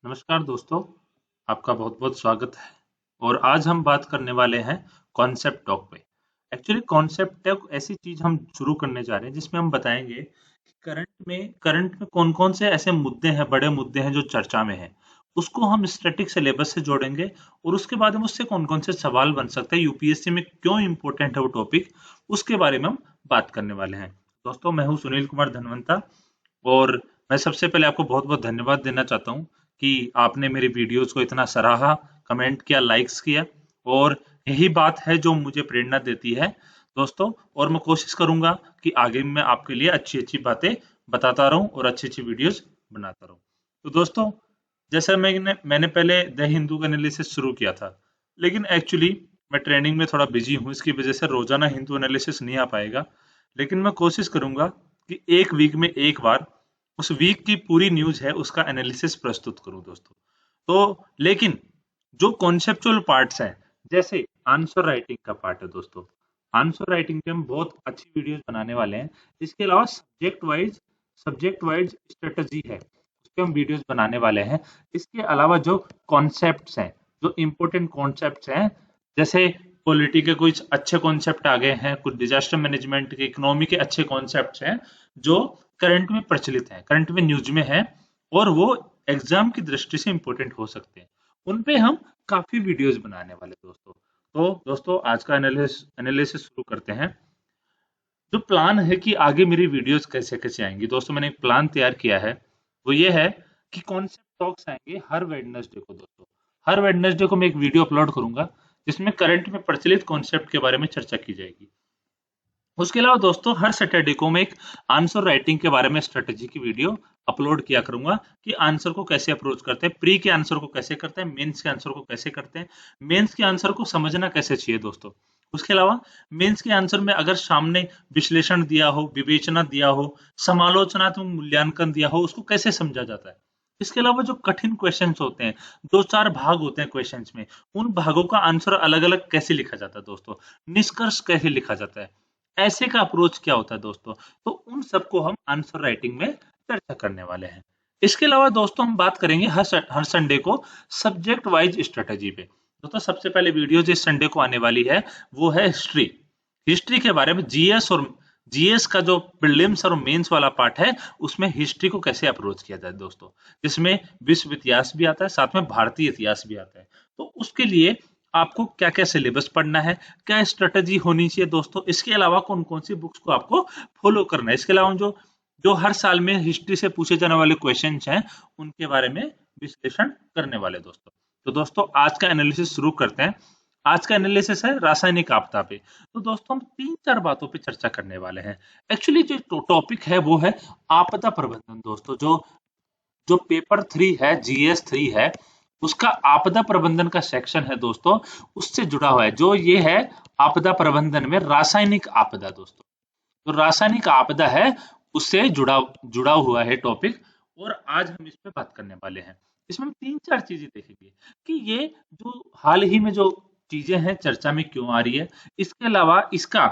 नमस्कार दोस्तों, आपका बहुत बहुत स्वागत है। और आज हम बात करने वाले हैं कॉन्सेप्ट टॉक पे। एक्चुअली कॉन्सेप्ट टॉक ऐसी चीज हम शुरू करने जा रहे हैं जिसमें हम बताएंगे कि करंट में कौन कौन से ऐसे मुद्दे हैं, बड़े मुद्दे हैं जो चर्चा में हैं। उसको हम स्टैटिक सिलेबस से जोड़ेंगे और उसके बाद हम उससे कौन कौन से सवाल बन सकते हैं, यूपीएससी में क्यों इंपॉर्टेंट है वो टॉपिक, उसके बारे में हम बात करने वाले हैं। दोस्तों, मैं हूँ सुनील कुमार धनवंता और मैं सबसे पहले आपको बहुत बहुत धन्यवाद देना चाहता हूँ कि आपने मेरी वीडियोस को इतना सराहा, कमेंट किया, लाइक्स किया। और यही बात है जो मुझे प्रेरणा देती है दोस्तों। और मैं कोशिश करूंगा कि आगे मैं आपके लिए अच्छी अच्छी बातें बताता रहूं और अच्छी अच्छी वीडियोस बनाता रहूं। तो दोस्तों, जैसे मैंने पहले द हिंदू का एनालिसिस शुरू किया था, लेकिन एक्चुअली मैं ट्रेनिंग में थोड़ा बिजी हूँ, इसकी वजह से रोजाना हिंदू एनालिसिस नहीं आ पाएगा। लेकिन मैं कोशिश करूंगा कि एक वीक में एक बार उस वीक की पूरी न्यूज है उसका एनालिसिस प्रस्तुत करूं दोस्तों। तो लेकिन जो कॉन्सेप्चुअल पार्ट्स हैं, जैसे आंसर राइटिंग का पार्ट है दोस्तों, आंसर राइटिंग पे हम बहुत अच्छी वीडियोस बनाने वाले हैं। इसके अलावा सब्जेक्ट वाइज स्ट्रेटजी है, उस पे हम वीडियोस बनाने वाले हैं। इसके अलावा जो कॉन्सेप्ट्स हैं, जो इंपॉर्टेंट कॉन्सेप्ट्स हैं, जैसे पॉलिटी के कुछ अच्छे कॉन्सेप्ट आ गए हैं, कुछ डिजास्टर मैनेजमेंट के, इकोनॉमी के अच्छे कॉन्सेप्ट्स हैं जो करंट में प्रचलित हैं, करंट में न्यूज में हैं और वो एग्जाम की दृष्टि से इंपॉर्टेंट हो सकते हैं। उन पे हम काफी वीडियोस बनाने वाले दोस्तों। तो दोस्तों, आज का एनालिसिस शुरू करते हैं। जो प्लान है कि आगे मेरी वीडियोस कैसे कैसे आएंगी दोस्तों, मैंने एक प्लान तैयार किया है। वो ये है कि कॉन्सेप्ट टॉक्स आएंगे हर वेडनेसडे को दोस्तों। हर वेडनेसडे को मैं एक वीडियो अपलोड करूंगा जिसमें करंट में प्रचलित कॉन्सेप्ट के बारे में चर्चा की जाएगी। उसके अलावा दोस्तों, हर सैटरडे को मैं एक आंसर राइटिंग के बारे में स्ट्रेटेजी की वीडियो अपलोड किया करूंगा कि आंसर को कैसे अप्रोच करते हैं, प्री के आंसर को कैसे करते हैं, मेंस के आंसर को कैसे करते हैं, मेंस के आंसर को समझना कैसे चाहिए दोस्तों। उसके अलावा मेंस के आंसर में अगर सामने विश्लेषण दिया हो, विवेचना दिया हो, समालोचनात्मक मूल्यांकन दिया हो, उसको कैसे समझा जाता है। इसके अलावा जो कठिन क्वेश्चंस होते हैं, दो चार भाग होते हैं क्वेश्चंस में, उन भागों का आंसर अलग अलग कैसे लिखा जाता है दोस्तों, निष्कर्ष कैसे लिखा जाता है, ऐसे का अप्रोच क्या होता है दोस्तों। तो उन सबको हम आंसर राइटिंग में चर्चा करने वाले हैं। इसके अलावा दोस्तों, हम बात करेंगे हर संडे को सब्जेक्ट वाइज स्ट्रेटजी पे। दोस्तों, सबसे पहले वीडियो जिस संडे को आने वाली है वो है हिस्ट्री। हिस्ट्री के बारे में जीएस का जो प्रीलिम्स और मेंस वाला पार्ट है, उसमें हिस्ट्री को कैसे अप्रोच किया जाए दोस्तों, जिसमें विश्व इतिहास भी आता है, साथ में भारतीय इतिहास भी आता है। तो उसके लिए आपको क्या क्या सिलेबस पढ़ना है, क्या स्ट्रेटजी होनी चाहिए दोस्तों, इसके अलावा कौन कौन सी बुक्स को आपको फॉलो करना है, इसके अलावा जो जो हर साल में हिस्ट्री से पूछे जाने वाले क्वेश्चन हैं उनके बारे में विश्लेषण करने वाले दोस्तों। तो दोस्तों, आज का एनालिसिस शुरू करते हैं। आज का एनालिसिस है रासायनिक आपदा पे। तो दोस्तों, हम तीन चार बातों पे चर्चा करने वाले हैं। एक्चुअली जो टॉपिक है वो है आपदा प्रबंधन दोस्तों। जो जो पेपर 3 है, जीएस 3 है, उसका आपदा प्रबंधन का सेक्शन है दोस्तों, उससे जुड़ा हुआ है। जो ये है आपदा प्रबंधन में रासायनिक आपदा दोस्तों, तो रासायनिक आपदा है, उससे जुड़ा जुड़ा हुआ है टॉपिक। और आज हम इस पे बात करने वाले हैं। इसमें हम तीन चार चीजें देखेंगे कि ये जो हाल ही में जो चीजें हैं चर्चा में क्यों आ रही है, इसके अलावा इसका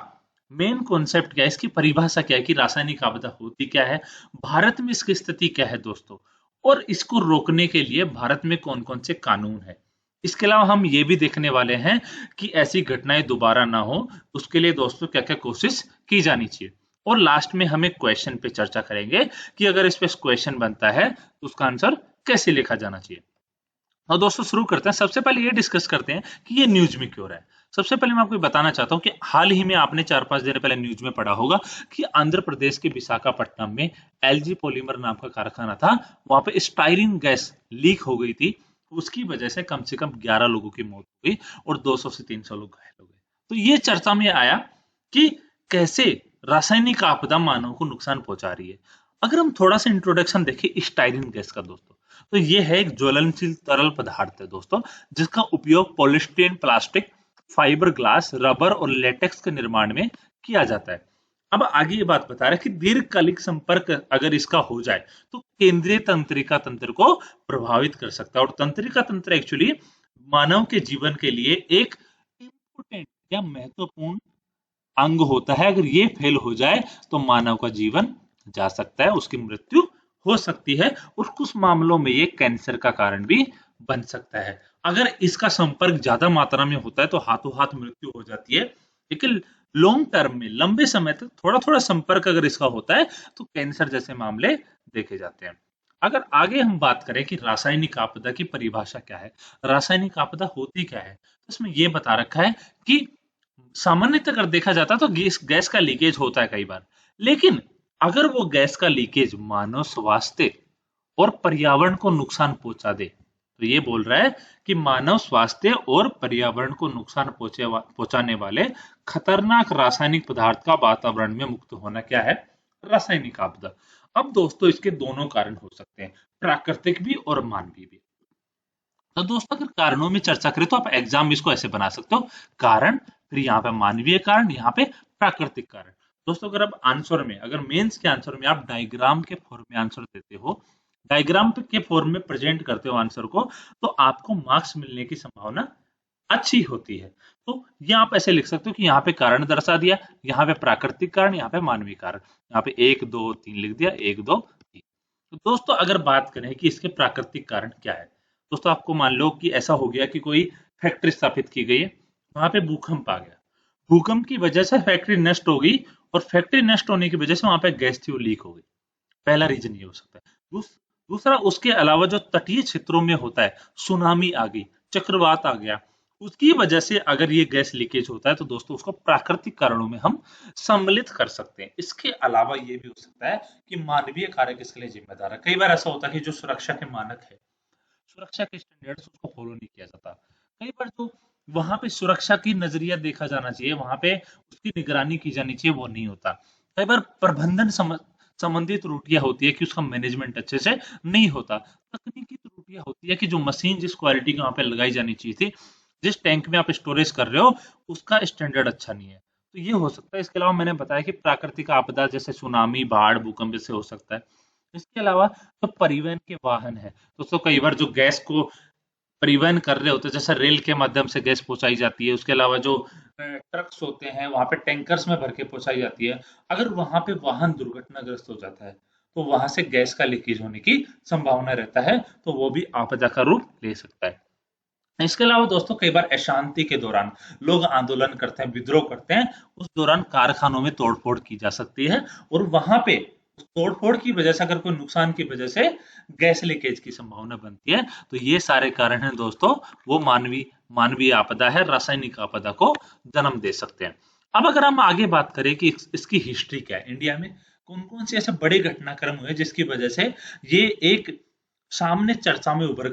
मेन कॉन्सेप्ट क्या है, इसकी परिभाषा क्या है कि रासायनिक आपदा होती क्या है, भारत में इसकी स्थिति क्या है दोस्तों, और इसको रोकने के लिए भारत में कौन कौन से कानून है। इसके अलावा हम ये भी देखने वाले हैं कि ऐसी घटनाएं दोबारा ना हो, उसके लिए दोस्तों क्या क्या कोशिश की जानी चाहिए। और लास्ट में हम एक क्वेश्चन पे चर्चा करेंगे कि अगर इस पे क्वेश्चन बनता है तो उसका आंसर कैसे लिखा जाना चाहिए। और दोस्तों, शुरू करते हैं। सबसे पहले ये डिस्कस करते हैं कि ये न्यूज में क्यों रहा है। सबसे पहले मैं आपको बताना चाहता हूं कि हाल ही में आपने 4-5 दिन पहले न्यूज में पढ़ा होगा कि आंध्र प्रदेश के विशाखापट्टनम में एलजी पॉलीमर नाम का कारखाना था, वहां पे स्टाइरिन गैस लीक हो गई थी। उसकी वजह से कम 11 लोगों की मौत हो गई और 200 से 300 लोग घायल हो गए। तो ये चर्चा में आया कि कैसे रासायनिक आपदा मानव को नुकसान पहुंचा रही है। अगर हम थोड़ा सा इंट्रोडक्शन देखें स्टाइरिन गैस का दोस्तों, तो ये है एक ज्वलनशील तरल पदार्थ है दोस्तों, जिसका उपयोग polystyrene, plastic, fibre glass, rubber और लेटेक्स के निर्माण में किया जाता है। अब आगे ये बात बता रहा है कि दीर्घकालिक संपर्क अगर इसका हो जाए तो केंद्रीय तंत्रिका तंत्र को प्रभावित कर सकता है। और तंत्रिका तंत्र एक्चुअली मानव के जीवन के लिए एक इम्पोर्टेंट या महत्वपूर्ण अंग होता है। अगर ये फेल हो जाए तो मानव का जीवन जा सकता है, उसकी मृत्यु हो सकती है और कुछ मामलों में ये कैंसर का कारण भी बन सकता है। अगर इसका संपर्क ज्यादा मात्रा में होता है तो हाथों हाथ मृत्यु हो जाती है, लेकिन लॉन्ग टर्म में लंबे समय तक थोड़ा थोड़ा संपर्क अगर इसका होता है तो कैंसर जैसे मामले देखे जाते हैं। अगर आगे हम बात करें कि रासायनिक आपदा की परिभाषा क्या है, रासायनिक आपदा होती क्या है, तो इसमें यह बता रखा है कि सामान्यतः अगर देखा जाता तो गैस गैस का लीकेज होता है कई बार, लेकिन अगर वो गैस का लीकेज मानव स्वास्थ्य और पर्यावरण को नुकसान पहुंचा दे, तो ये बोल रहा है कि मानव स्वास्थ्य और पर्यावरण को नुकसान पहुंचाने वाले खतरनाक रासायनिक पदार्थ का वातावरण में मुक्त होना क्या है, रासायनिक आपदा। अब दोस्तों इसके दोनों कारण हो सकते हैं, प्राकृतिक भी और मानवीय भी। तो दोस्तों अगर कारणों में चर्चा करें तो आप एग्जाम इसको ऐसे बना सकते हो, कारण, फिर यहाँ पे मानवीय कारण, यहाँ पे प्राकृतिक कारण। दोस्तों अगर आप आंसर में, अगर मेंस के आंसर में आप डायग्राम के फॉर्म में आंसर देते हो, डायग्राम के फॉर्म में प्रेजेंट करते हो आंसर को, तो आपको मार्क्स मिलने की संभावना अच्छी होती है। तो ये आप ऐसे लिख सकते हो कि यहाँ पे कारण दर्शा दिया, यहाँ पे प्राकृतिक कारण, यहाँ पे मानवीय कारण, यहाँ पे 1 2 3 लिख दिया, 1 2 3। तो दोस्तों अगर बात करें कि इसके प्राकृतिक कारण क्या है, दोस्तों आपको मान लो कि ऐसा हो गया कि कोई फैक्ट्री स्थापित की गई है, वहां पे भूकंप आ गया, भूकंप की वजह से फैक्ट्री नष्ट हो गई, और फैक्ट्री नष्ट होने की वजह से वहां पे गैस थी वो लीक हो गई। पहला रीजन ये हो सकता है। दूसरा उसके अलावा जो तटीय क्षेत्रों में होता है, सुनामी आ गई, चक्रवात आ गया, उसकी वजह से अगर ये गैस लीकेज होता है तो दोस्तों उसको प्राकृतिक कारणों में हम सम्मिलित कर सकते हैं। इसके अलावा ये भी हो सकता है कि मानवीय कारक इसके लिए जिम्मेदार है। कई बार ऐसा होता है कि जो सुरक्षा के मानक है, सुरक्षा के स्टैंडर्ड्स उसको फॉलो नहीं किया जाता। कई बार तो वहां पे सुरक्षा की नजरिया देखा जाना चाहिए, वहां पे उसकी निगरानी की जानी चाहिए, वो नहीं होता। कई बार प्रबंधन संबंधी त्रुटियां होती है कि उसका मैनेजमेंट अच्छे से नहीं होता। तकनीकी त्रुटियां होती है कि जो मशीन जिस क्वालिटी की वहां पे लगाई जानी चाहिए थी, जिस टैंक में आप स्टोरेज कर रहे हो, उसका स्टैंडर्ड अच्छा नहीं है, तो ये हो सकता है। इसके अलावा मैंने बताया कि प्राकृतिक आपदा जैसे सुनामी, बाढ़, भूकंप से हो सकता है। इसके अलावा तो परिवहन के वाहन है दोस्तों, कई बार जो गैस को परिवहन कर रहे होते हैं, जैसे रेल के माध्यम से गैस पहुंचाई जाती है, उसके अलावा जो ट्रक्स होते हैं वहां पे टैंकर्स में भर के पहुंचाई जाती है। अगर वहां पे वाहन दुर्घटनाग्रस्त हो जाता है तो वहां से गैस का लीकेज होने की संभावना रहता है, तो वो भी आपदा का रूप ले सकता है। इसके अलावा दोस्तों कई बार अशांति के दौरान लोग आंदोलन करते हैं, विद्रोह करते हैं, उस दौरान कारखानों में तोड़फोड़ की जा सकती है, और वहां पे उस तोड़फोड़ की वजह से अगर कोई नुकसान की वजह से गैस लीकेज की संभावना बनती है, तो ये सारे कारण हैं दोस्तों, वो मानवीय मानवीय आपदा है, रासायनिक आपदा को जन्म दे सकते हैं। अब अगर हम आगे बात करें कि इसकी हिस्ट्री क्या है, इंडिया में कौन कौन से ऐसे बड़े घटनाक्रम हुए जिसकी वजह से ये एक सामने चर्चा में उभर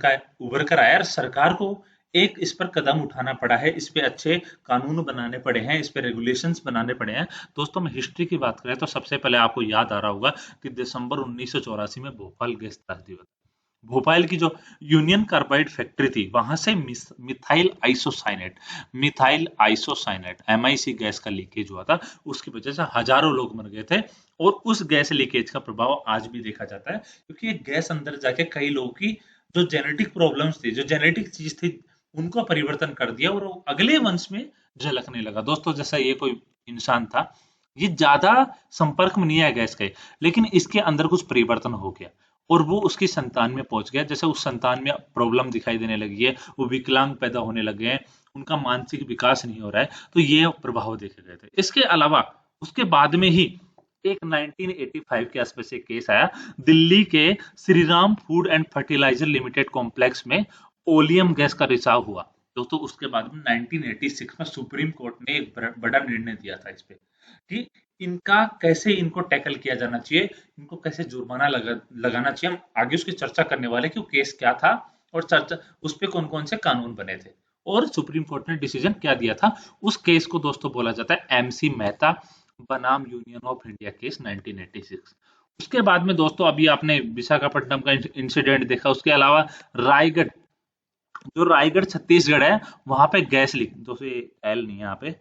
कर आया, और सरकार को एक इस पर कदम उठाना पड़ा है, इस पे अच्छे कानून बनाने पड़े हैं, इस पे रेगुलेशंस बनाने पड़े हैं। दोस्तों मैं हिस्ट्री की बात करें तो सबसे पहले आपको याद आ रहा होगा कि दिसंबर 1984 में भोपाल गैस त्रासदी हुआ। भोपाल की जो यूनियन कार्बाइड फैक्ट्री थी, वहां से मिथाइल आइसोसाइनेट MIC गैस का लीकेज हुआ था, उसकी वजह से हजारों लोग मर गए थे। और उस गैस लीकेज का प्रभाव आज भी देखा जाता है, क्योंकि ये गैस अंदर जाके कई लोगों की जो जेनेटिक प्रॉब्लम्स थी, जो जेनेटिक चीज थी, उनको परिवर्तन कर दिया और वो अगले वंश में झलकने लगा। दोस्तों जैसा ये कोई इंसान था, ये ज्यादा संपर्क में नहीं आया गैस के, लेकिन इसके अंदर कुछ परिवर्तन हो गया और वो उसकी संतान में पहुंच गया। जैसे उस संतान में प्रॉब्लम दिखाई देने लगी है, वो विकलांग पैदा होने लगे हैं, उनका मानसिक विकास नहीं हो रहा है, तो ये प्रभाव देखे गए थे। इसके अलावा उसके बाद में ही एक 1985 के आसपास एक केस आया, दिल्ली के Shriram food and fertiliser limited complex में ओलियम गैस का रिसाव हुआ। दोस्तों उसके बाद में 1986 में सुप्रीम कोर्ट ने एक बड़ा निर्णय दिया था इस पे कि इनका कैसे इनको टैकल किया जाना चाहिए, इनको कैसे जुर्माना लगाना चाहिए। हम आगे उसकी चर्चा करने वाले कि वो केस क्या था और चर्चा उस पे कौन कौन से कानून बने थे, और सुप्रीम कोर्ट ने डिसीजन क्या दिया था। उस केस को दोस्तों बोला जाता है MC मेहता बनाम यूनियन ऑफ इंडिया केस 1986। उसके बाद में दोस्तों अभी आपने विशाखापट्टनम का इंसिडेंट देखा, उसके अलावा रायगढ़, जो रायगढ़ छत्तीसगढ़ है, वहां पे गैस लीक, दोस्तों ये एल नहीं है यहाँ पे,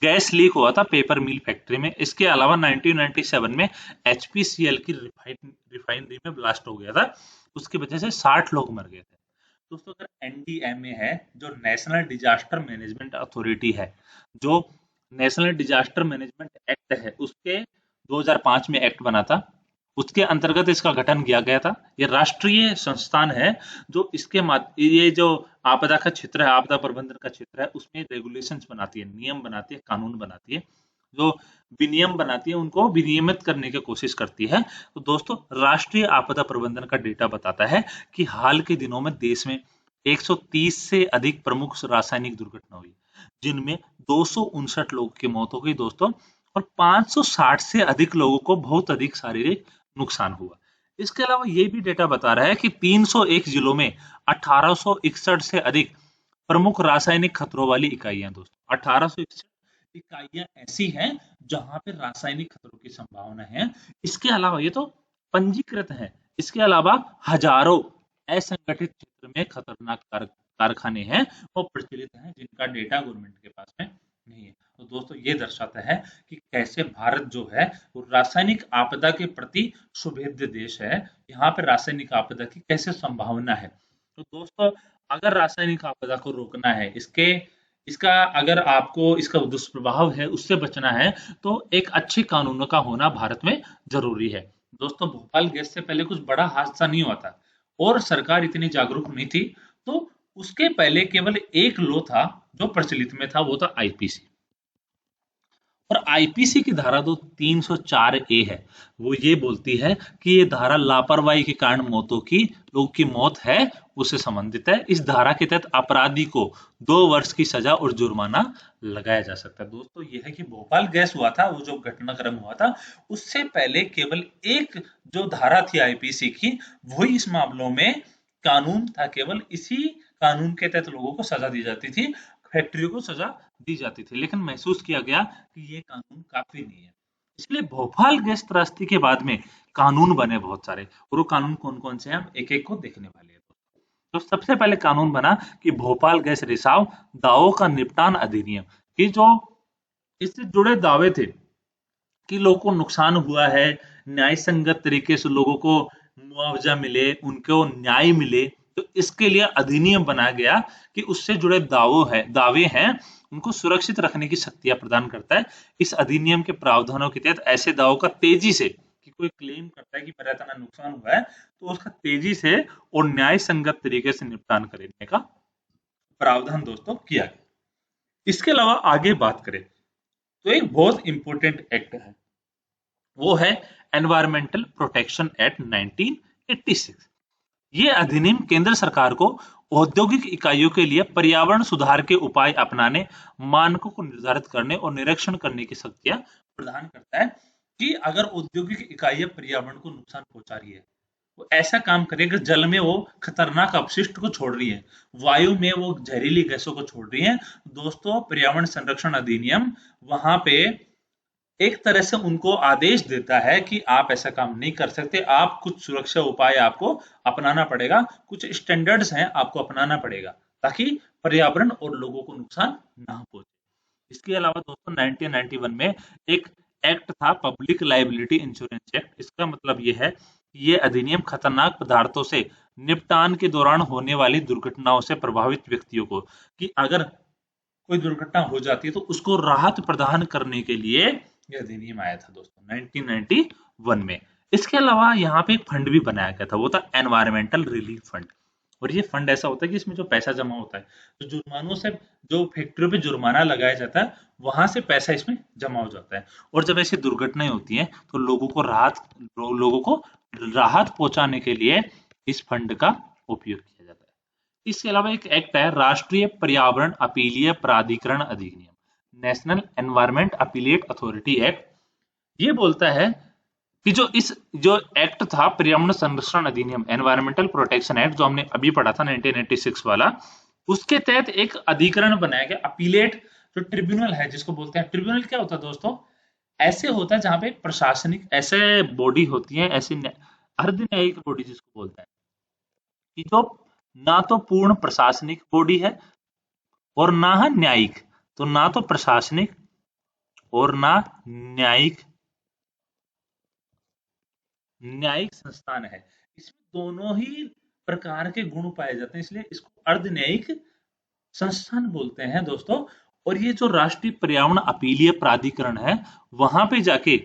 गैस लीक हुआ था पेपर मिल फैक्ट्री में। इसके अलावा 1997 में HPCL की रिफाइनरी में ब्लास्ट हो गया था, उसकी वजह से 60 लोग मर गए थे। दोस्तों अगर NDMA है, जो नेशनल डिजास्टर मैनेजमेंट अथॉरिटी है, जो नेशनल डिजास्टर मैनेजमेंट एक्ट है, उसके 2005 में एक्ट बना था, उसके अंतर्गत इसका गठन किया गया था। ये राष्ट्रीय संस्थान है जो ये जो आपदा का क्षेत्र है, आपदा प्रबंधन का क्षेत्र है, उसमें रेगुलेशंस बनाती है, नियम बनाती है, कानून बनाती है, जो विनियम बनाती है उनको विनियमित करने की कोशिश करती है। तो दोस्तों, राष्ट्रीय आपदा प्रबंधन का डेटा बताता है कि हाल के दिनों में देश में 130 से अधिक प्रमुख रासायनिक दुर्घटना हुई, जिनमें 259 लोगों की मौत हो गई दोस्तों, और 560 से अधिक लोगों को बहुत अधिक शारीरिक नुकसान हुआ। इसके अलावा ये भी डेटा बता रहा है कि 301 जिलों में 1861 से अधिक प्रमुख रासायनिक खतरों वाली इकाइयां दोस्तों, 1861 इकाइयां ऐसी हैं जहां पे रासायनिक खतरों की संभावना है। इसके अलावा ये तो पंजीकृत है, इसके अलावा हजारों असंगठित क्षेत्र में खतरनाक कारखाने हैं, वो प्रचलित हैं, जिनका डेटा गवर्नमेंट के पास में नहीं है। तो दोस्तों, ये दर्शाता है कि कैसे भारत जो है वो रासायनिक आपदा के प्रति सुभेद्य देश है। यहाँ पे रासायनिक आपदा की कैसे संभावना है। तो दोस्तों, अगर रासायनिक आपदा को रोकना है, इसका अगर आपको इसका दुष्प्रभाव है उससे बचना है, तो एक अच्छे कानूनों का होना भारत में जरूरी है। दोस्तों, भोपाल गैस से पहले कुछ बड़ा हादसा नहीं हुआ था और सरकार इतनी जागरूक नहीं थी, तो उसके पहले केवल एक लॉ था जो प्रचलित में था, वो था आईपीसी। और आईपीसी की धारा जो 304 ए है, वो ये बोलती है कि ये धारा लापरवाही के कारण लोगों की मौत है उससे संबंधित है। इस धारा के तहत अपराधी को 2 वर्ष की सजा और जुर्माना लगाया जा सकता है। दोस्तों, ये है कि भोपाल गैस हुआ था, वो जो घटनाक्रम हुआ था, उससे पहले केवल एक जो धारा थी आईपीसी की, वही इस मामलों में कानून था। केवल इसी कानून के तहत लोगों को सजा दी जाती थी, फैक्ट्रियों को सजा दी जाती थी, लेकिन महसूस किया गया कि ये कानून काफी नहीं है। इसलिए भोपाल गैस त्रासदी के बाद में कानून बने बहुत सारे, और वो कानून कौन कौन से हैं हम एक एक को देखने वाले हैं। तो सबसे पहले कानून बना कि भोपाल गैस रिसाव दावों का निपटान अधिनियम, कि जो इससे जुड़े दावे थे कि लोगों को नुकसान हुआ है, न्याय संगत तरीके से लोगों को मुआवजा मिले, उनको न्याय मिले, तो इसके लिए अधिनियम बनाया गया कि उससे जुड़े दावे हैं उनको सुरक्षित रखने की शक्तियां प्रदान करता है। इस अधिनियम के प्रावधानों के तहत ऐसे दावों का तेजी से, कि कोई क्लेम करता है कि मेरा इतना नुकसान हुआ है, तो उसका तेजी से और न्याय संगत तरीके से निपटान करने का प्रावधान दोस्तों किया गया। इसके अलावा आगे बात करें तो एक बहुत इंपॉर्टेंट एक्ट है, वो है एनवायरमेंटल प्रोटेक्शन एक्ट 1986। ये अधिनियम केंद्र सरकार को औद्योगिक इकाइयों के लिए पर्यावरण सुधार के उपाय अपनाने, मानकों को निर्धारित करने और निरीक्षण करने की शक्तियां प्रदान करता है। कि अगर औद्योगिक इकाइयां पर्यावरण को नुकसान पहुंचा रही है, वो ऐसा काम करे, अगर जल में वो खतरनाक अपशिष्ट को छोड़ रही है, वायु में वो जहरीली गैसों को छोड़ रही है, दोस्तों पर्यावरण संरक्षण अधिनियम वहां पे एक तरह से उनको आदेश देता है कि आप ऐसा काम नहीं कर सकते, आप कुछ सुरक्षा उपाय आपको अपनाना पड़ेगा, कुछ स्टैंडर्ड्स हैं आपको अपनाना पड़ेगा, ताकि पर्यावरण और लोगों को नुकसान ना पहुंचे। इसके अलावा दोस्तों 1991 में एक एक्ट था, पब्लिक लाइबिलिटी इंश्योरेंस एक्ट। इसका मतलब यह है कि ये अधिनियम खतरनाक पदार्थों से निपटान के दौरान होने वाली दुर्घटनाओं से प्रभावित व्यक्तियों को, कि अगर कोई दुर्घटना हो जाती है तो उसको राहत प्रदान करने के लिए यह अधिनियम आया था दोस्तों 1991 में। इसके अलावा यहाँ पे एक फंड भी बनाया गया था, वो था एनवायरमेंटल रिलीफ फंड। और ये फंड ऐसा होता है कि इसमें जो पैसा जमा होता है, तो जुर्मानों से, जो फैक्ट्रियों पे जुर्माना लगाया जाता है, वहां से पैसा इसमें जमा हो जाता है। और जब ऐसी दुर्घटनाएं होती हैं तो लोगों को राहत पहुंचाने के लिए इस फंड का उपयोग किया जाता है। इसके अलावा एक एक्ट है, राष्ट्रीय पर्यावरण अपीलीय प्राधिकरण अधिनियम, national environment appellate authority act. ये बोलता है कि जो एक्ट था पर्यावरण संरक्षण अधिनियम, एनवायरमेंटल प्रोटेक्शन एक्ट, जो हमने अभी पढ़ा था 1986 वाला, उसके तहत एक अधिकरण बनाया गया, अपीलेट, जो ट्रिब्यूनल है जिसको बोलते हैं। ट्रिब्यूनल क्या होता है दोस्तों? ऐसे होता है जहां पे प्रशासनिक ऐसे बॉडी होती है, ऐसी अर्धन्यायिक बॉडी जिसको बोलते हैं, कि जो ना तो पूर्ण प्रशासनिक बॉडी है और ना है न्यायिक। तो ना तो प्रशासनिक और ना न्यायिक न्यायिक संस्थान है, इसमें दोनों ही प्रकार के गुण पाए जाते हैं, इसलिए इसको अर्धन्यायिक संस्थान बोलते हैं दोस्तों। और ये जो राष्ट्रीय पर्यावरण अपीलीय प्राधिकरण है, वहां पे जाके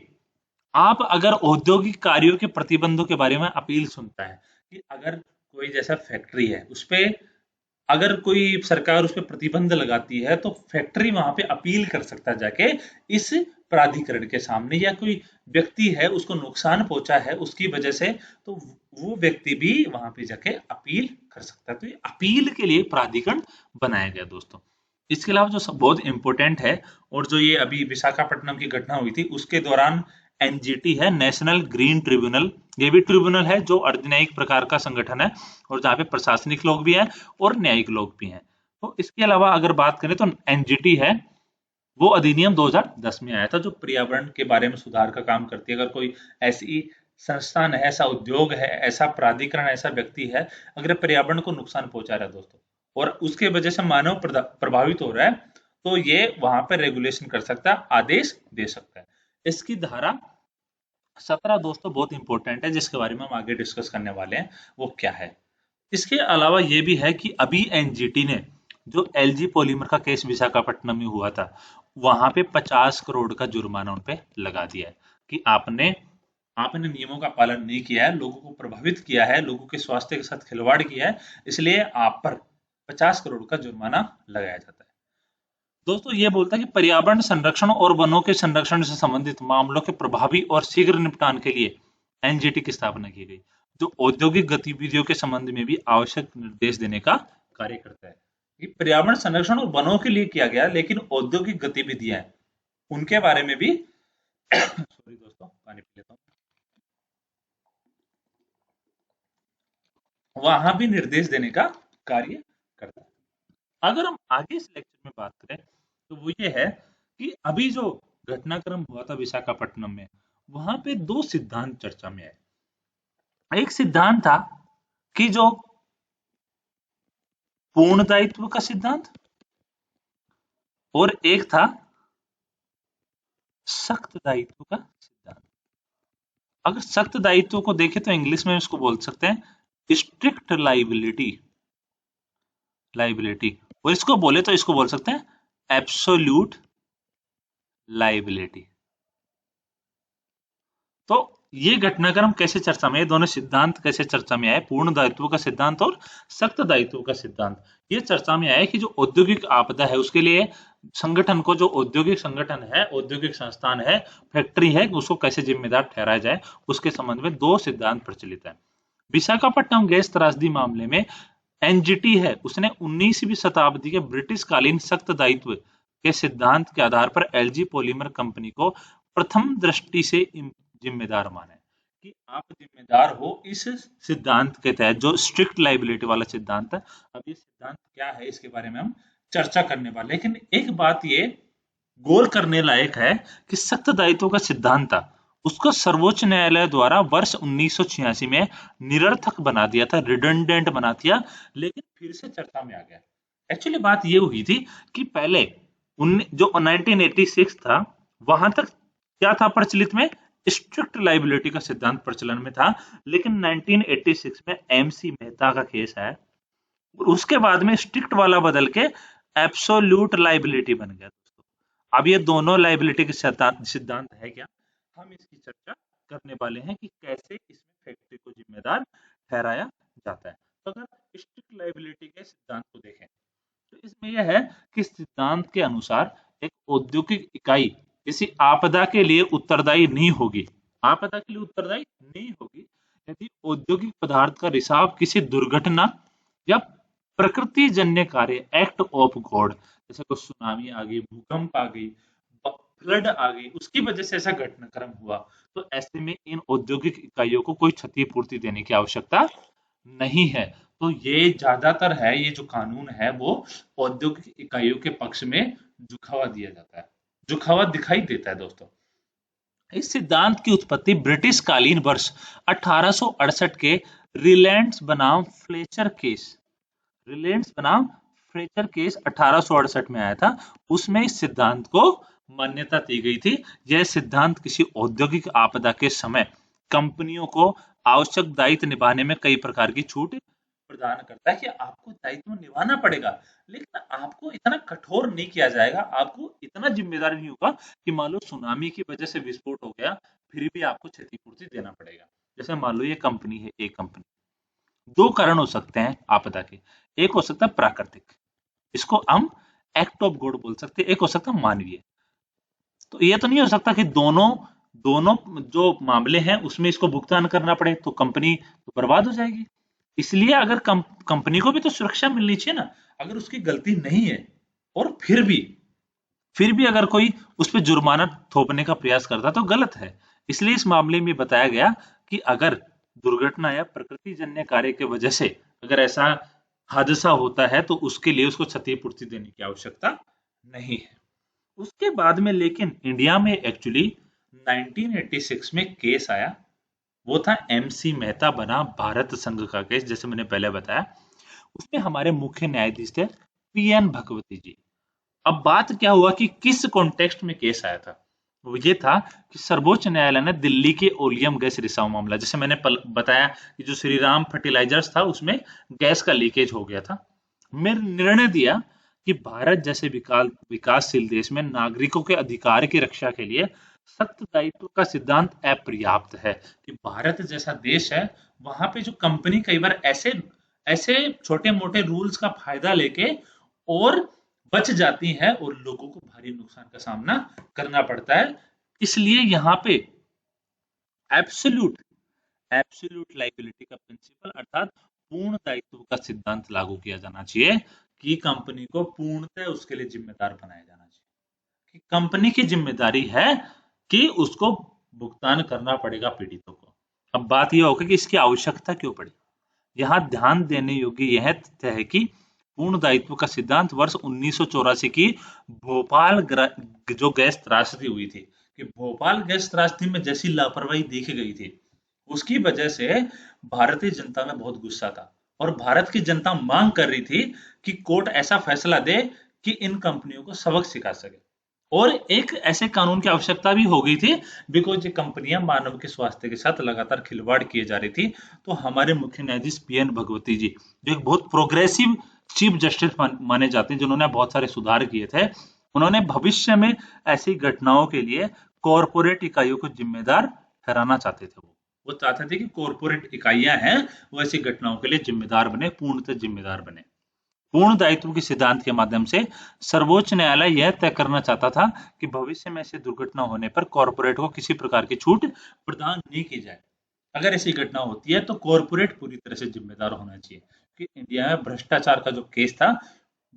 आप अगर औद्योगिक कार्यों के प्रतिबंधों के बारे में अपील सुनता है कि अगर कोई जैसा फैक्ट्री है उस पे अगर कोई सरकार उस पे प्रतिबंध लगाती है तो फैक्ट्री वहां पे अपील कर सकता है जाके इस प्राधिकरण के सामने, या कोई व्यक्ति है उसको नुकसान पहुंचा है उसकी वजह से, तो वो व्यक्ति भी वहां पे जाके अपील कर सकता है। तो ये अपील के लिए प्राधिकरण बनाया गया दोस्तों। इसके अलावा जो बहुत इंपॉर्टेंट है, और जो ये अभी विशाखापट्टनम की घटना हुई थी उसके दौरान एनजीटी है, नेशनल ग्रीन ट्रिब्यूनल, ये भी ट्रिब्यूनल है जो अर्धन्यायिक प्रकार का संगठन है और जहाँ पे प्रशासनिक लोग भी हैं और न्यायिक लोग भी हैं। तो इसके अलावा अगर बात करें तो एनजीटी है, वो अधिनियम 2010 में आया था जो पर्यावरण के बारे में सुधार का काम करती है। अगर कोई ऐसी संस्थान है, ऐसा उद्योग है, ऐसा प्राधिकरण, ऐसा व्यक्ति है, अगर पर्यावरण को नुकसान पहुंचा रहा है दोस्तों और उसके वजह से मानव प्रभावित हो रहा है, तो ये वहां पर रेगुलेशन कर सकता है, आदेश दे सकता है। इसकी धारा 17 दोस्तों बहुत इंपॉर्टेंट है जिसके बारे में हम आगे डिस्कस करने वाले हैं, वो क्या है। इसके अलावा ये भी है कि अभी एनजीटी ने जो एलजी पॉलीमर का केस विशाखापट्टनम में हुआ था वहां पे 50 करोड़ का जुर्माना उन पे लगा दिया है कि आपने आपने नियमों का पालन नहीं किया है, लोगों को प्रभावित किया है, लोगों के स्वास्थ्य के साथ खिलवाड़ किया है, इसलिए आप पर 50 करोड़ का जुर्माना लगाया जाता है। दोस्तों ये बोलता है कि पर्यावरण संरक्षण और वनों के संरक्षण से संबंधित मामलों के प्रभावी और शीघ्र निपटान के लिए एनजीटी की स्थापना की गई, जो औद्योगिक गतिविधियों के संबंध में भी आवश्यक निर्देश देने का कार्य करता है। ये पर्यावरण संरक्षण और वनों के लिए किया गया, लेकिन औद्योगिक गतिविधियां उनके बारे में भी सॉरी दोस्तों, पानी पी लेता हूँ, वहां भी निर्देश देने का कार्य करता है। अगर हम आगे इस लेक्चर में बात करें तो वो ये है कि अभी जो घटनाक्रम हुआ था विशाखापट्टनम में, वहां पे दो सिद्धांत चर्चा में आए। एक सिद्धांत था कि जो पूर्ण दायित्व का सिद्धांत, और एक था सख्त दायित्व का सिद्धांत। अगर सख्त दायित्व को देखें तो इंग्लिश में इसको बोल सकते हैं स्ट्रिक्ट लाइबिलिटी, लाइबिलिटी, और इसको बोले तो इसको बोल सकते हैं एब्सोल्यूट लाइबिलिटी। तो ये घटनाक्रम कैसे चर्चा में, ये दोनों सिद्धांत कैसे चर्चा में आए, पूर्ण दायित्व का सिद्धांत और सख्त दायित्व का सिद्धांत, ये चर्चा में आया कि जो औद्योगिक आपदा है उसके लिए संगठन को, जो औद्योगिक संगठन है, औद्योगिक संस्थान है, फैक्ट्री है, उसको कैसे जिम्मेदार ठहराया जाए, उसके संबंध में दो सिद्धांत प्रचलित है। विशाखापट्टनम गैस त्रासदी मामले में एनजीटी है उसने 19वीं शताब्दी के ब्रिटिश कालीन सख्त दायित्व के सिद्धांत के आधार पर एलजी पॉलीमर कंपनी को प्रथम दृष्टि से जिम्मेदार माना है कि आप जिम्मेदार हो इस सिद्धांत के तहत, जो स्ट्रिक्ट लाइबिलिटी वाला सिद्धांत है। अब ये सिद्धांत क्या है इसके बारे में हम चर्चा करने वाले, लेकिन एक बात ये गौर करने लायक है कि सख्त दायित्व का सिद्धांत था उसको सर्वोच्च न्यायालय द्वारा वर्ष 1986 में निरर्थक बना दिया था, रिडंडेंट बना दिया, लेकिन फिर से चर्चा में आ गया। एक्चुअली बात ये हुई थी कि पहले जो 1986 था वहां तक क्या था प्रचलित में, स्ट्रिक्ट लाइबिलिटी का सिद्धांत प्रचलन में था, लेकिन 1986 में एमसी मेहता का केस है और उसके बाद में स्ट्रिक्ट वाला बदल के एब्सोल्यूट लाइबिलिटी बन गया दोस्तों। अब ये दोनों लाइबिलिटी के सिद्धांत है क्या, हम इसकी चर्चा करने वाले हैं कि कैसे इसमें फैक्ट्री को जिम्मेदार ठहराया जाता है। तो अगर स्ट्रिक्ट लाइबिलिटी के सिद्धांत को देखें तो इसमें यह है कि सिद्धांत के अनुसार एक औद्योगिक इकाई किसी आपदा के लिए उत्तरदायी नहीं होगी, आपदा के लिए उत्तरदायी नहीं होगी यदि औद्योगिक पदार्थ का रिसाव किसी दुर्घटना या प्रकृति जन्य कार्य, एक्ट ऑफ गॉड, जैसे कोई सुनामी आ गई, भूकंप आ गई, फ्लड आ गई, उसकी वजह से ऐसा घटनाक्रम हुआ, तो ऐसे में इन औद्योगिक इकाइयों को कोई क्षतिपूर्ति देने की आवश्यकता नहीं है। तो ये ज्यादातर है, ये जो कानून है वो औद्योगिक इकाइयों के पक्ष में झुका हुआ दिया जाता है, झुका हुआ दिखाई देता है दोस्तों। इस सिद्धांत की उत्पत्ति ब्रिटिश कालीन वर्ष 1868 के रिलायंस बनाम फ्लेचर केस, रिलायंस बनाम फ्लेचर केस 1868 में आया था, उसमें इस सिद्धांत को मान्यता दी गई थी। यह सिद्धांत किसी औद्योगिक आपदा के समय कंपनियों को आवश्यक दायित्व निभाने में कई प्रकार की छूट प्रदान करता है कि आपको दायित्व निभाना पड़ेगा, लेकिन आपको इतना कठोर नहीं किया जाएगा, आपको इतना जिम्मेदार नहीं होगा कि मान लो सुनामी की वजह से विस्फोट हो गया, फिर भी आपको क्षतिपूर्ति देना पड़ेगा। जैसे मान लो ये कंपनी है, एक कंपनी, दो कारण हो सकते हैं आपदा के। एक हो सकता है प्राकृतिक, इसको हम एक्ट ऑफ गॉड बोल सकते हैं, एक हो सकता है मानवीय। तो ये तो नहीं हो सकता कि दोनों दोनों जो मामले हैं उसमें इसको भुगतान करना पड़े, तो कंपनी तो बर्बाद हो जाएगी। इसलिए अगर कंपनी को भी तो सुरक्षा मिलनी चाहिए ना। अगर उसकी गलती नहीं है और फिर भी अगर कोई उस पर जुर्माना थोपने का प्रयास करता तो गलत है। इसलिए इस मामले में बताया गया कि अगर दुर्घटना या प्रकृति जन्य कार्य की वजह से अगर ऐसा हादसा होता है तो उसके लिए उसको क्षतिपूर्ति देने की आवश्यकता नहीं है। उसके बाद में लेकिन इंडिया में एक्चुअली 1986 में केस आया, वो था MC मेहता बना भारत संघ का केस, जैसे मैंने पहले बताया। उसमें हमारे मुख्य न्यायाधीश थे PN भगवती जी। अब बात क्या हुआ कि किस कॉन्टेक्स्ट में केस आया था, वो ये था कि सर्वोच्च न्यायालय ने दिल्ली के ओलियम गैस रिसाव मामला, जैसे मैंने बताया कि जो श्री राम फर्टिलाइजर्स था उसमें गैस का लीकेज हो गया था, में निर्णय दिया कि भारत जैसे विकासशील देश में नागरिकों के अधिकार की रक्षा के लिए सख्त दायित्व का सिद्धांत अपर्याप्त है। कि भारत जैसा देश है, वहां पे जो कंपनी कई बार ऐसे ऐसे छोटे मोटे रूल्स का फायदा लेके और बच जाती है और लोगों को भारी नुकसान का सामना करना पड़ता है। इसलिए यहाँ पे एब्सोल्यूट एब्सोल्यूट लाइबिलिटी का प्रिंसिपल अर्थात पूर्ण दायित्व का सिद्धांत लागू किया जाना चाहिए कि कंपनी को पूर्णतः उसके लिए जिम्मेदार बनाया जाना चाहिए, कि कंपनी की जिम्मेदारी है कि उसको भुगतान करना पड़ेगा पीड़ितों को। अब बात यह होगी कि इसकी आवश्यकता क्यों पड़ी। यहाँ ध्यान देने योग्य यह तथ्य है कि पूर्ण दायित्व का सिद्धांत वर्ष 1984 की भोपाल जो गैस त्रासदी हुई थी, कि भोपाल गैस त्रासदी में जैसी लापरवाही देखी गई थी, उसकी वजह से भारतीय जनता में बहुत गुस्सा था और भारत की जनता मांग कर रही थी कि कोर्ट ऐसा फैसला दे कि इन कंपनियों को सबक सिखा सके। और एक ऐसे कानून की आवश्यकता भी हो गई थी, बिकॉज ये कंपनियां मानव के स्वास्थ्य के साथ लगातार खिलवाड़ किए जा रही थी। तो हमारे मुख्य न्यायाधीश PN भगवती जी, जो एक बहुत प्रोग्रेसिव चीफ जस्टिस माने जाते हैं, जिन्होंने बहुत सारे सुधार किए थे, उन्होंने भविष्य में ऐसी घटनाओं के लिए कॉरपोरेट इकाइयों को जिम्मेदार ठहराना चाहते थे। वो चाहते थे कि कॉरपोरेट इकाइयां हैं वो ऐसी घटनाओं के लिए जिम्मेदार बने, पूर्णतः जिम्मेदार बने। पूर्ण दायित्व के सिद्धांत के माध्यम से सर्वोच्च न्यायालय यह तय करना चाहता था कि भविष्य में ऐसी दुर्घटना होने पर कॉरपोरेट को किसी प्रकार की छूट प्रदान नहीं की जाए। अगर ऐसी घटना होती है तो कॉरपोरेट पूरी तरह से जिम्मेदार होना चाहिए। कि इंडिया में भ्रष्टाचार का जो केस था,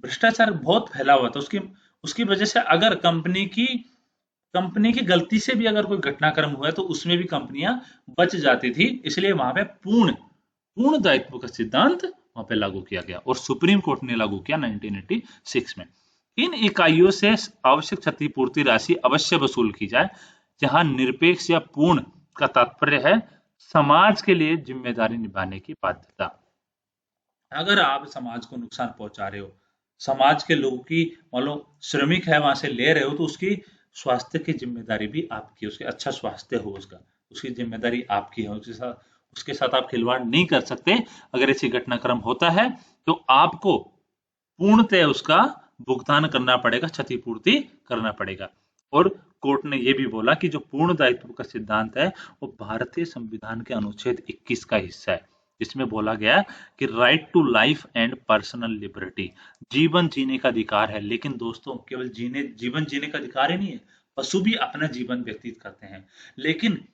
भ्रष्टाचार बहुत फैला हुआ था, उसकी उसकी वजह से अगर कंपनी की गलती से भी अगर कोई घटनाक्रम हुआ है तो उसमें भी कंपनियां बच जाती थी। इसलिए वहां पे पूर्ण पूर्ण दायित्व का सिद्धांत वहां पे लागू किया गया और सुप्रीम कोर्ट ने लागू किया 1986 में। इन इकाइयों से आवश्यक क्षतिपूर्ति राशि अवश्य वसूल की जाए, जहां निरपेक्ष या पूर्ण का तात्पर्य है समाज के लिए जिम्मेदारी निभाने की बाध्यता। अगर आप समाज को नुकसान पहुंचा रहे हो, समाज के लोगों की मान लो श्रमिक है वहां से ले रहे हो, तो उसकी स्वास्थ्य की जिम्मेदारी भी आपकी, उसके अच्छा स्वास्थ्य हो उसका, उसकी जिम्मेदारी आपकी है। उसके साथ आप खिलवाड़ नहीं कर सकते। अगर ऐसी घटनाक्रम होता है तो आपको पूर्णतः उसका भुगतान करना पड़ेगा, क्षतिपूर्ति करना पड़ेगा। और कोर्ट ने यह भी बोला कि जो पूर्ण दायित्व का सिद्धांत है वो भारतीय संविधान के अनुच्छेद 21 का हिस्सा है, जिसमें बोला गया कि right to life and personal liberty, जीवन जीने का अधिकार है। लेकिन दोस्तों केवल जीवन जीने का अधिकार ही नहीं है, पशु भी अपना जीवन व्यतीत करते हैं। लेकिन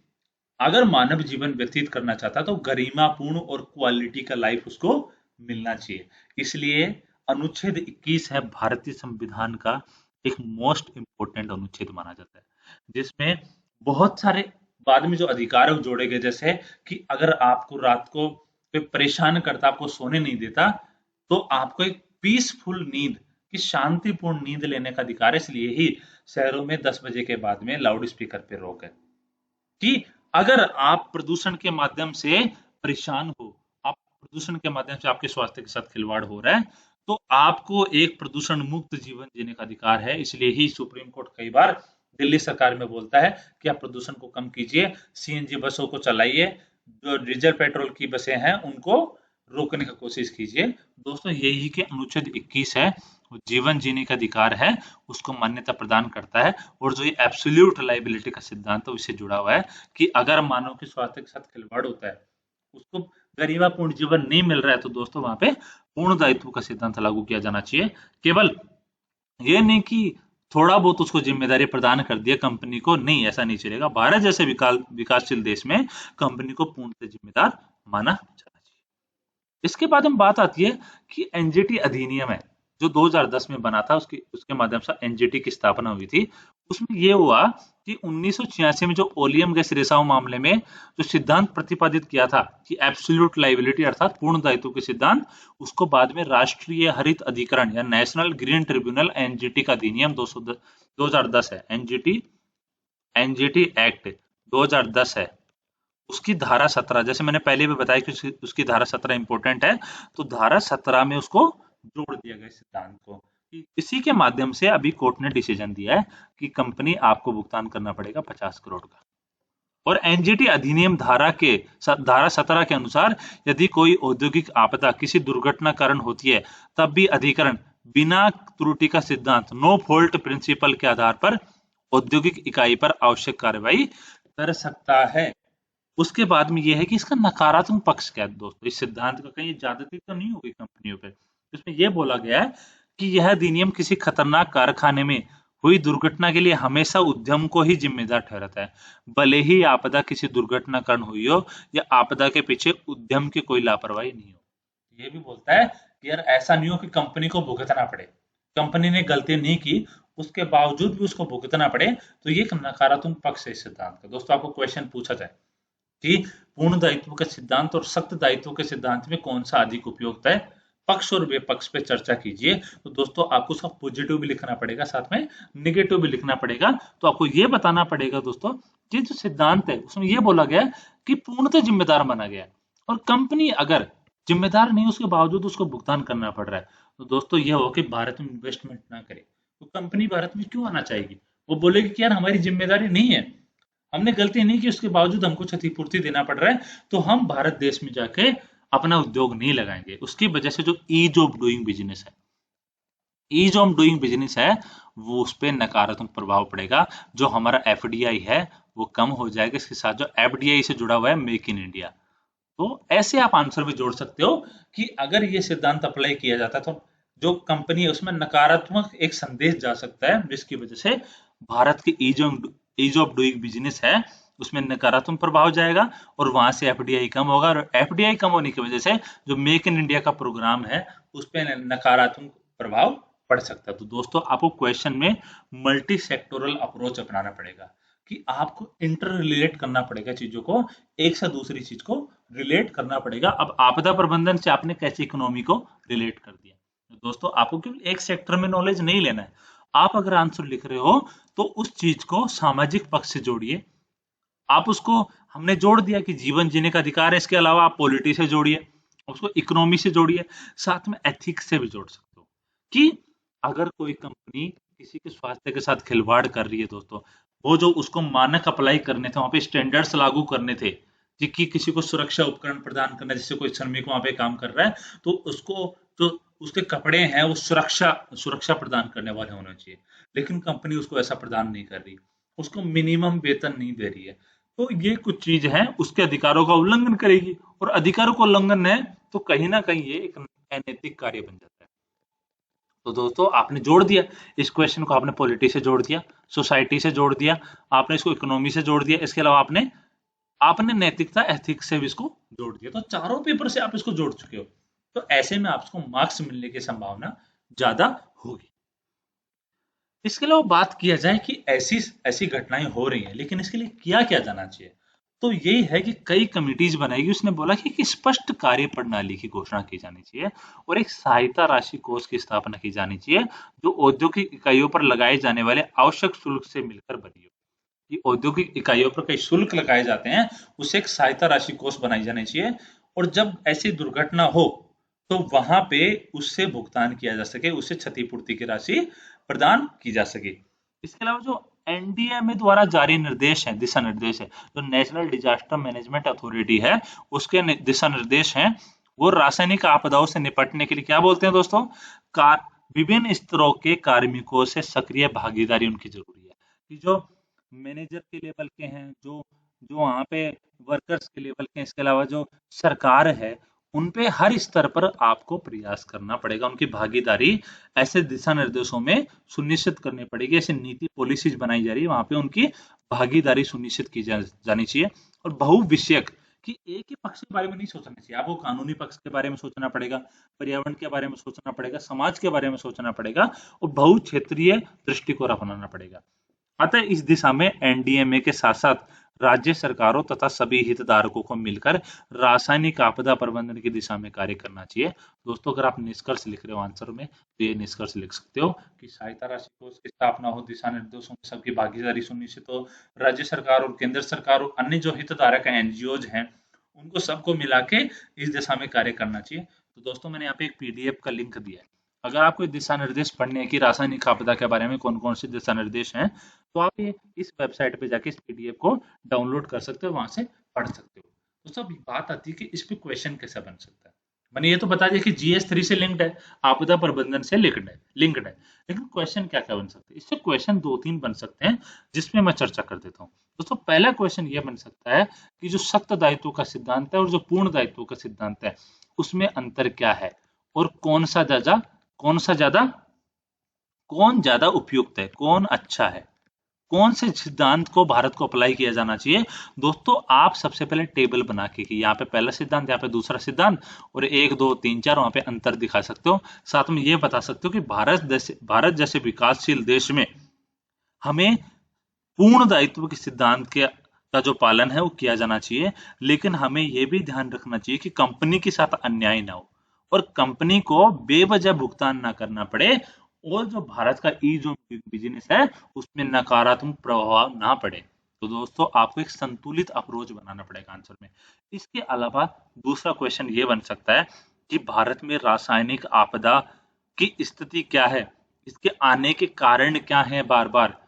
अगर मानव जीवन व्यतीत करना चाहता तो गरिमापूर्ण और क्वालिटी का लाइफ उसको मिलना चाहिए। इसलिए अनुच्छेद 21 है भारतीय संविधान का एक मोस्ट इंपोर्टेंट अनुच्छेद माना जाता है, जिसमें बहुत सारे बाद में जो अधिकार है वो जोड़े गए। जैसे कि अगर आपको रात को कोई परेशान करता, आपको सोने नहीं देता, तो आपको एक पीसफुल नींद की शांतिपूर्ण नींद लेने का अधिकार है। इसलिए ही शहरों में 10 बजे के बाद में लाउड स्पीकर पे रोक है कि अगर आप प्रदूषण के माध्यम से परेशान हो, आप प्रदूषण के माध्यम से आपके स्वास्थ्य के साथ खिलवाड़ हो रहा है, तो आपको एक प्रदूषण मुक्त जीवन जीने का अधिकार है। इसलिए ही सुप्रीम कोर्ट कई बार दिल्ली सरकार में बोलता है कि आप प्रदूषण को कम कीजिए, CNG बसों को चलाइए, जो डीजल पेट्रोल की बसें हैं उनको रोकने की कोशिश कीजिए। दोस्तों यही कि अनुच्छेद 21 है, वो जीवन जीने का अधिकार है, उसको मान्यता प्रदान करता है। और जो ये एब्सोल्यूट लाइबिलिटी का सिद्धांत है उससे जुड़ा हुआ है कि अगर मानव के स्वास्थ्य के साथ खिलवाड़ होता है, उसको गरिमापूर्ण जीवन नहीं मिल रहा है, तो दोस्तों वहां पे पूर्ण दायित्व का सिद्धांत लागू किया जाना चाहिए। केवल ये नहीं कि थोड़ा बहुत उसको जिम्मेदारी प्रदान कर दिया कंपनी को, नहीं, ऐसा नहीं चलेगा। भारत जैसे विकासशील देश में कंपनी को पूर्णतः जिम्मेदार माना जाना चाहिए। इसके बाद हम बात आती है कि एनजीटी अधिनियम है जो 2010 में बना था, उसके उसके माध्यम से एनजीटी की स्थापना हुई थी। उसमें यह हुआ कि 1986 में जो ओलियम गैस रिसाव मामले में जो सिद्धांत प्रतिपादित किया था कि एब्सोल्यूट लाइबिलिटी अर्थात पूर्ण दायित्व के सिद्धांत, उसको बाद में राष्ट्रीय हरित अधिकरण या नेशनल ग्रीन ट्रिब्यूनल एनजीटी का अधिनियम 2010 है। एनजीटी एनजीटी एक्ट 2010 है, उसकी धारा 17, जैसे मैंने पहले भी बताया कि उसकी धारा 17 इंपॉर्टेंट है, तो धारा 17 में उसको जोड़ दिया गया सिद्धांत को कि इसी के माध्यम से अभी कोर्ट ने डिसीजन दिया है कि कंपनी आपको भुगतान करना पड़ेगा 50 करोड़ का। और एनजीटी अधिनियम धारा 17 के अनुसार यदि कोई औद्योगिक आपदा किसी दुर्घटना कारण होती है, तब भी अधिकरण बिना त्रुटि का सिद्धांत नो फॉल्ट प्रिंसिपल के आधार पर औद्योगिक इकाई पर आवश्यक कार्रवाई कर सकता है। उसके बाद में ये है कि इसका नकारात्मक पक्ष क्या है दोस्तों, इस सिद्धांत का कहीं ज्यादती तो नहीं होगी कंपनियों पे। इसमें यह बोला गया है कि यह अधिनियम किसी खतरनाक कारखाने में हुई दुर्घटना के लिए हमेशा उद्यम को ही जिम्मेदार ठहराता है, भले ही आपदा किसी दुर्घटना कारण हुई हो या आपदा के पीछे उद्यम की कोई लापरवाही नहीं हो। ये भी बोलता है कि यार ऐसा नहीं हो कि कंपनी को भुगतना पड़े, कंपनी ने गलती नहीं की उसके बावजूद भी उसको भुगतना पड़े, तो ये एक नकारात्मक पक्ष है इस सिद्धांत का। दोस्तों आपको क्वेश्चन पूछा जाए कि पूर्ण दायित्व के सिद्धांत और सख्त दायित्व के सिद्धांत में कौन सा अधिक उपयुक्त है, पक्ष और विपक्ष पे चर्चा कीजिए। तो दोस्तों आपको उसका पॉजिटिव भी लिखना पड़ेगा, साथ में निगेटिव भी लिखना पड़ेगा। तो आपको ये बताना पड़ेगा दोस्तों कि जो सिद्धांत है उसमें ये बोला गया कि पूर्णतः जिम्मेदार माना गया है, और कंपनी अगर जिम्मेदार नहीं उसके बावजूद उसको भुगतान करना पड़ रहा है, तो दोस्तों ये हो कि भारत में इन्वेस्टमेंट ना करे, तो कंपनी भारत में क्यों आना चाहेगी? वो बोलेगी कि यार हमारी जिम्मेदारी नहीं है, हमने गलती नहीं की, उसके बावजूद हमको क्षतिपूर्ति देना पड़ रहा है, तो हम भारत देश में जाके अपना उद्योग नहीं लगाएंगे। उसकी वजह से जो ईज ऑफ डूइंग बिजनेस है, ईज ऑफ डूइंग बिजनेस है, वो उस पर नकारात्मक प्रभाव पड़ेगा। जो हमारा एफडीआई है वो कम हो जाएगा, इसके साथ जो एफडीआई से जुड़ा हुआ है मेक इन इंडिया। तो ऐसे आप आंसर भी जोड़ सकते हो कि अगर ये सिद्धांत अप्लाई किया जाता है तो जो कंपनी है उसमें नकारात्मक एक संदेश जा सकता है, जिसकी वजह से भारत की ईज ऑफ डूइंग बिजनेस है उसमें नकारात्मक प्रभाव जाएगा, और वहां से एफडीआई कम होगा, और एफडीआई कम होने की वजह से जो मेक इन इंडिया का प्रोग्राम है उस पर नकारात्मक प्रभाव पड़ सकता है। तो दोस्तों आपको क्वेश्चन में मल्टी सेक्टोरल अप्रोच अपनाना पड़ेगा कि आपको इंटर रिलेट करना पड़ेगा चीजों को, एक से दूसरी चीज को रिलेट करना पड़ेगा। अब आपदा प्रबंधन से आपने कैसे इकोनॉमी को रिलेट कर दिया, तो दोस्तों आपको केवल एक सेक्टर में नॉलेज नहीं लेना है, आप अगर आंसर लिख रहे हो तो उस चीज को सामाजिक पक्ष से जोड़िए। आप उसको, हमने जोड़ दिया कि जीवन जीने का अधिकार है, इसके अलावा आप पॉलिटी से जोड़िए, उसको इकोनॉमी से जोड़िए, साथ में एथिक्स से भी जोड़ सकते हो कि अगर कोई कंपनी किसी के स्वास्थ्य के साथ खिलवाड़ कर रही है दोस्तों, वो जो उसको मानक अप्लाई करने थे, वहां पे स्टैंडर्ड्स लागू करने थे कि किसी को सुरक्षा उपकरण प्रदान करना, जिससे कोई श्रमिक वहां पे काम कर रहा है तो उसको जो उसके कपड़े हैं वो सुरक्षा सुरक्षा प्रदान करने वाले होने चाहिए, लेकिन कंपनी उसको ऐसा प्रदान नहीं कर रही, उसको मिनिमम वेतन नहीं दे रही है, तो ये कुछ चीज है उसके अधिकारों का उल्लंघन करेगी, और अधिकारों का उल्लंघन है तो कहीं ना कहीं ये एक अनैतिक कार्य बन जाता है। तो दोस्तों आपने जोड़ दिया, इस क्वेश्चन को आपने पॉलिटी से जोड़ दिया, सोसाइटी से जोड़ दिया, आपने इसको इकोनॉमी से जोड़ दिया, इसके अलावा आपने आपने नैतिकता एथिक्स से भी इसको जोड़ दिया, तो चारों पेपर से आप इसको जोड़ चुके हो। तो ऐसे में आपको मार्क्स मिलने की संभावना ज्यादा होगी। इसके अलावा बात किया जाए कि ऐसी ऐसी घटनाएं हो रही हैं, लेकिन इसके लिए किया क्या जाना चाहिए, तो यही है कि कई कमिटीज बनाएगी। उसने बोला कि एक स्पष्ट कार्य प्रणाली की घोषणा की जानी चाहिए और एक सहायता राशि कोष की स्थापना की जानी चाहिए जो औद्योगिक इकाइयों पर लगाए जाने वाले आवश्यक शुल्क से मिलकर बनी हो। कि औद्योगिक इकाइयों पर कई शुल्क लगाए जाते हैं, उससे एक सहायता राशि कोष बनाई जानी चाहिए, और जब ऐसी दुर्घटना हो तो वहां पे उससे भुगतान किया जा सके, उससे क्षतिपूर्ति की राशि प्रदान की जा सके। इसके अलावा जो एनडीएमए द्वारा जारी निर्देश है, दिशा निर्देश है, जो नेशनल डिजास्टर मैनेजमेंट अथॉरिटी है, उसके दिशा निर्देश हैं, वो रासायनिक आपदाओं से निपटने के लिए क्या बोलते हैं दोस्तों, विभिन्न स्तरों के कार्मिकों से सक्रिय भागीदारी उनकी जरूरी है। कि जो मैनेजर के लेवल के हैं, जो जो वहाँ पे वर्कर्स के लेवल के हैं, इसके अलावा जो सरकार है, उन पे हर स्तर पर आपको प्रयास करना पड़ेगा, उनकी भागीदारी ऐसे दिशा निर्देशों में सुनिश्चित करनी पड़ेगी। ऐसे नीति पॉलिसीज बनाई जा रही है, वहां पे उनकी भागीदारी सुनिश्चित की जानी चाहिए। और बहुविषयक, कि एक ही पक्ष के बारे में नहीं सोचना चाहिए, आपको कानूनी पक्ष के बारे में सोचना पड़ेगा, पर्यावरण के बारे में सोचना पड़ेगा, समाज के बारे में सोचना पड़ेगा, और बहु क्षेत्रीय दृष्टिकोण अपनाना पड़ेगा। अतः इस दिशा में एनडीएमए के साथ साथ राज्य सरकारों तथा सभी हितधारकों को मिलकर रासायनिक आपदा प्रबंधन की दिशा में कार्य करना चाहिए। दोस्तों, अगर आप निष्कर्ष लिख रहे हो आंसर में, तो ये निष्कर्ष लिख सकते हो कि सहायता राशि कोष की स्थापना हो, दिशा निर्देशों में सबकी भागीदारी सुनिश्चित हो, राज्य सरकार और केंद्र सरकार और अन्य जो हितधारक हैं, एनजीओज हैं, उनको सबको मिला के इस दिशा में कार्य करना चाहिए। तो दोस्तों, मैंने यहाँ पे एक पीडीएफ का लिंक दिया है, अगर आपको दिशा निर्देश पढ़ने की रासायनिक आपदा के बारे में कौन कौन से दिशा निर्देश हैं, तो आप ये इस वेबसाइट पे जाके इस पीडीएफ को डाउनलोड कर सकते हो, वहां से पढ़ सकते हो। दोस्तों, अभी बात आती है कि इस पे क्वेश्चन कैसे बन सकता है। मैंने ये तो बता दिया कि जीएस3 से लिंक्ड है, आपदा प्रबंधन से लिंक्ड है, लेकिन क्वेश्चन क्या क्या बन सकते हैं, इससे क्वेश्चन 2-3 बन सकते हैं, जिसमें मैं चर्चा कर देता हूँ। दोस्तों, पहला क्वेश्चन ये बन सकता है कि जो सख्त दायित्व का सिद्धांत है और जो पूर्ण दायित्व का सिद्धांत है, उसमें अंतर क्या है, और कौन ज्यादा उपयुक्त है, कौन अच्छा है, कौन से सिद्धांत को भारत को अप्लाई किया जाना चाहिए। दोस्तों, आप सबसे पहले टेबल बना के कि यहाँ पे पहला सिद्धांत, यहाँ पे दूसरा सिद्धांत, और 1 2 3 4 वहां पे अंतर दिखा सकते हो। साथ में ये बता सकते हो कि भारत जैसे विकासशील देश में हमें पूर्ण दायित्व के सिद्धांत का जो पालन है वो किया जाना चाहिए, लेकिन हमें यह भी ध्यान रखना चाहिए कि कंपनी के साथ अन्याय ना हो और कंपनी को बेवजह भुगतान ना करना पड़े, और जो भारत का ई जो बिजनेस है उसमें नकारात्मक प्रभाव ना पड़े। तो दोस्तों, आपको एक संतुलित अप्रोच बनाना पड़ेगा आंसर में। इसके अलावा दूसरा क्वेश्चन ये बन सकता है कि भारत में रासायनिक आपदा की स्थिति क्या है, इसके आने के कारण क्या है बार बार,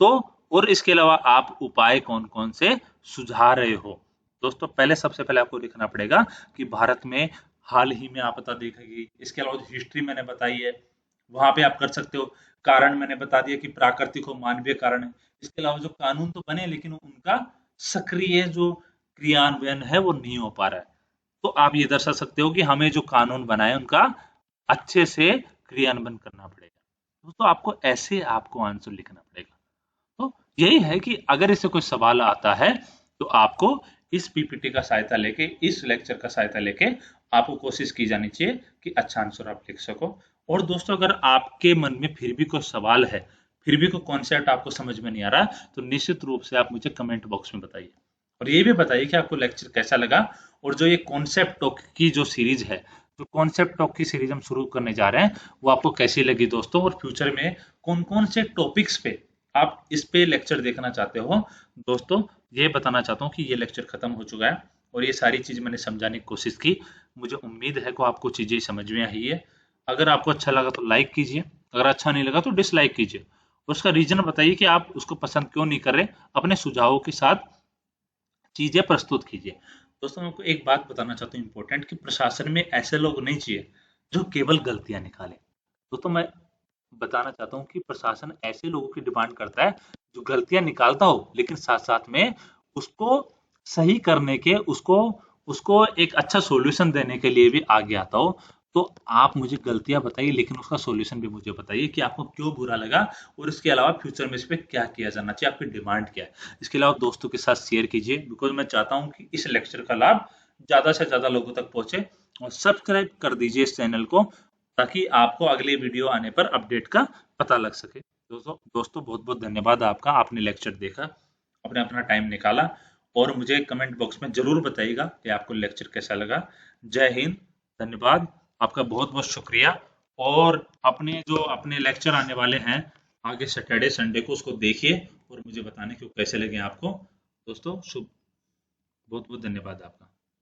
तो और इसके अलावा आप उपाय कौन कौन से सुझा रहे हो। दोस्तों, पहले सबसे पहले आपको लिखना पड़ेगा कि भारत में हाल ही में आपदा देखी गई, इसके अलावा जो हिस्ट्री मैंने बताई है वहां पे आप कर सकते हो। कारण मैंने बता दिया कि प्राकृतिक और मानवीय कारण है। इसके अलावा जो कानून तो बने, लेकिन उनका सक्रिय जो क्रियान्वयन है वो नहीं हो पा रहा है, तो आप ये दर्शा सकते हो कि हमें जो कानून बनाए उनका अच्छे से क्रियान्वयन करना पड़ेगा। दोस्तों, आपको आंसर लिखना पड़ेगा। तो यही है कि अगर इससे कोई सवाल आता है तो आपको इस पीपीटी का सहायता लेके, इस लेक्चर का सहायता लेके आपको कोशिश की जानी चाहिए कि अच्छा आंसर आप लिख सको। और दोस्तों, अगर आपके मन में फिर भी कोई सवाल है, फिर भी कोई कॉन्सेप्ट आपको समझ में नहीं आ रहा, तो निश्चित रूप से आप मुझे कमेंट बॉक्स में बताइए, और ये भी बताइए कि आपको लेक्चर कैसा लगा, और जो ये कॉन्सेप्ट टॉक की जो सीरीज है, जो कॉन्सेप्ट टॉक की सीरीज हम शुरू करने जा रहे हैं, वो आपको कैसी लगी दोस्तों, और फ्यूचर में कौन कौन से टॉपिक्स पे आप इस पे लेक्चर देखना चाहते हो। दोस्तों, ये बताना चाहता हूँ कि ये लेक्चर खत्म हो चुका है और ये सारी चीज मैंने समझाने की कोशिश की। मुझे उम्मीद है कि आपको चीजें समझ में आई है। अगर आपको अच्छा लगा तो लाइक कीजिए, अगर अच्छा नहीं लगा तो डिसलाइक कीजिए। उसका रीजन बताइए कि आप उसको पसंद क्यों नहीं कर रहे, अपने सुझावों के साथ चीजें प्रस्तुत कीजिए। दोस्तों, मैं आपको एक बात बताना चाहता हूँ इंपॉर्टेंट, कि प्रशासन में ऐसे लोग नहीं चाहिए जो केवल गलतियां निकालें। दोस्तों, मैं बताना चाहता हूँ कि प्रशासन ऐसे लोगों की डिमांड करता है जो गलतियां निकालता हो, लेकिन साथ साथ में उसको सही करने के, उसको उसको एक अच्छा सॉल्यूशन देने के लिए भी आगे आता हो। तो आप मुझे गलतियां बताइए, लेकिन उसका सॉल्यूशन भी मुझे बताइए कि आपको क्यों बुरा लगा, और इसके अलावा फ्यूचर में इस पर क्या किया जाना चाहिए, आपकी डिमांड क्या है। इसके अलावा दोस्तों के साथ शेयर कीजिए, बिकॉज मैं चाहता हूं कि इस लेक्चर का लाभ ज्यादा से ज्यादा लोगों तक पहुंचे, और सब्सक्राइब कर दीजिए इस चैनल को, ताकि आपको अगले वीडियो आने पर अपडेट का पता लग सके। दोस्तों बहुत बहुत धन्यवाद आपका, आपने लेक्चर देखा, आपने अपना टाइम निकाला, और मुझे कमेंट बॉक्स में जरूर बताइएगा कि आपको लेक्चर कैसा लगा। जय हिंद, धन्यवाद, आपका बहुत बहुत शुक्रिया। और अपने लेक्चर आने वाले हैं आगे सैटरडे संडे को, उसको देखिए और मुझे बताने कि वो कैसे लगे आपको। दोस्तों, बहुत बहुत धन्यवाद आपका।